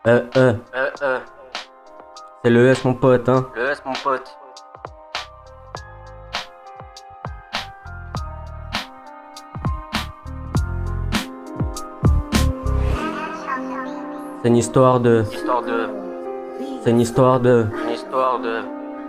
Euh, euh, c'est le S mon pote, hein. Le S mon pote. C'est une histoire de. Histoire de. C'est une histoire de. Une histoire de.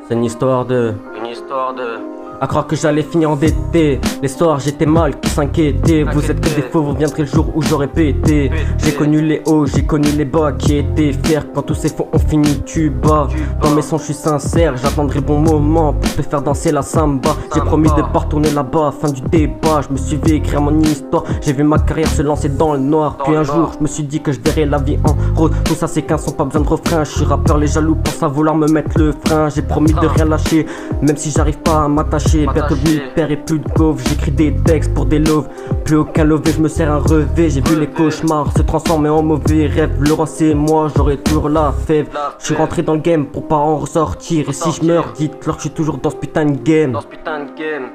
C'est une histoire de. Une histoire de. À croire que j'allais finir endetté. Les soirs j'étais mal, qui s'inquiétait. Vous êtes que des faux, vous reviendrez le jour où j'aurais pété. J'ai connu les hauts, j'ai connu les bas. Qui étaient fiers quand tous ces faux ont fini tu bas. Dans mes sons je suis sincère, j'attendrai le bon moment pour te faire danser la samba. J'ai promis de pas retourner là-bas, fin du débat. Je me suis vu écrire mon histoire, j'ai vu ma carrière se lancer dans le noir. Puis un jour je me suis dit que je verrais la vie en rose. Tout ça c'est qu'un son, pas besoin de refrain. Je suis rappeur, les jaloux pensent à vouloir me mettre le frein. J'ai promis de rien lâcher, même si j'arrive pas à m'attacher. Bientôt venu le père et plus de gaufres. J'écris des textes pour des loves, plus aucun levé, je me sers un revêt. J'ai vu les cauchemars se transformer en mauvais rêves. Le roi c'est moi, j'aurai toujours la fève. Je suis rentré dans le game pour pas en ressortir. Et si je meurs, dites-leur que je suis toujours dans ce putain de game. Dans ce putain de game.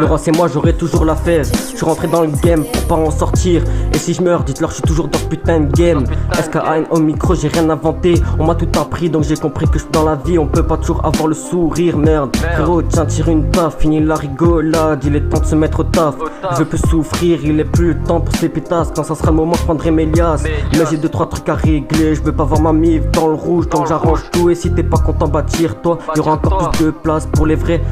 Le roi c'est moi, j'aurai toujours la fève. Je suis rentré dans le game pour pas en sortir. Et si je meurs, dites-leur que je suis toujours dans ce putain de game. SKN au micro, j'ai rien inventé. On m'a tout appris donc j'ai compris que je suis dans la vie. On peut pas toujours avoir le sourire, merde. Frérot, tiens, tire une taf, fini la rigolade. Il est temps de se mettre au taf. Je veux plus souffrir, il est plus le temps pour ces pétasses. Quand ça sera le moment, je prendrai mes liasses. Mais j'ai 2-3 trucs à régler. Je veux pas voir ma mif dans le rouge, donc j'arrange tout. Et si t'es pas content, bah tire-toi. Y'aura encore plus de place pour les vrais.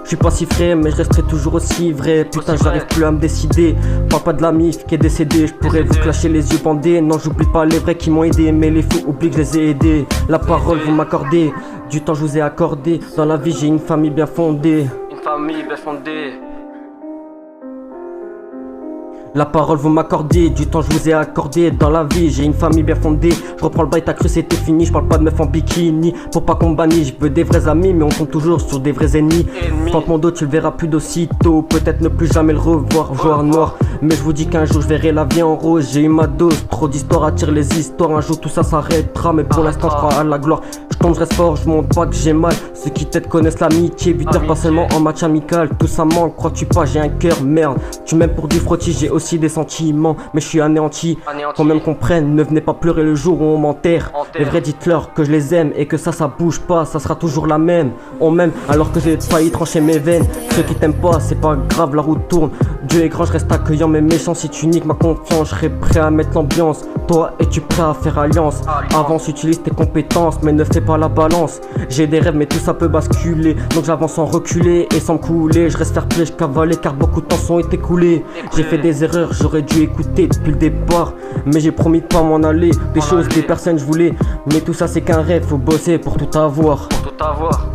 Je suis pas si frais mais je resterai toujours aussi vrai. Putain j'arrive plus à me décider. Parle pas de la mif qui est décédée. Je pourrais vous clasher les yeux bandés. Non j'oublie pas les vrais qui m'ont aidé. Mais les fous oublient que je les ai aidés. La parole vous m'accordez, du temps je vous ai accordé. Dans la vie j'ai une famille bien fondée. Une famille bien fondée. La parole vous m'accordez, du temps je vous ai accordé. Dans la vie j'ai une famille bien fondée. Je reprends le bail, t'as cru c'était fini. Je parle pas de meuf en bikini pour pas qu'on bannisse. Je veux des vrais amis mais on compte toujours sur des vrais ennemis. Tente mon dos tu le verras plus d'aussitôt. Peut-être ne plus jamais le revoir, joueur noir. Mais je vous dis qu'un jour je verrai la vie en rose. J'ai eu ma dose, trop d'histoires attirent les histoires. Un jour tout ça s'arrêtera mais pour l'instant je crois à la gloire. Je tombe, je reste fort, je montre pas que j'ai mal. Ceux qui t'aident connaissent l'amitié. 8 heures pas seulement en match amical. Tout ça manque, crois-tu pas j'ai un cœur, merde. Tu m'aimes pour du frottis, j'ai aussi des sentiments, mais je suis anéanti. Quand même comprennent, ne venez pas pleurer le jour où on m'enterre. Les vrais dites-leur que je les aime et que ça bouge pas, ça sera toujours la même. On m'aime alors que j'ai failli trancher mes veines. Ceux qui t'aiment pas, c'est pas grave, la route tourne. Dieu est grand, je reste accueillant mais méchant. Si tu niques ma confiance, je serai prêt à mettre l'ambiance. Toi, es-tu prêt à faire alliance? Avance, utilise tes compétences, mais ne fais pas la balance. J'ai des rêves mais tout ça peut basculer. Donc j'avance sans reculer et sans me couler. Je reste fair play, je cavale car beaucoup de temps sont écoulés. J'ai fait des erreurs, j'aurais dû écouter depuis le départ. Mais j'ai promis de pas m'en aller. Des choses, des personnes je voulais. Mais tout ça c'est qu'un rêve, faut bosser pour tout avoir. Pour tout avoir.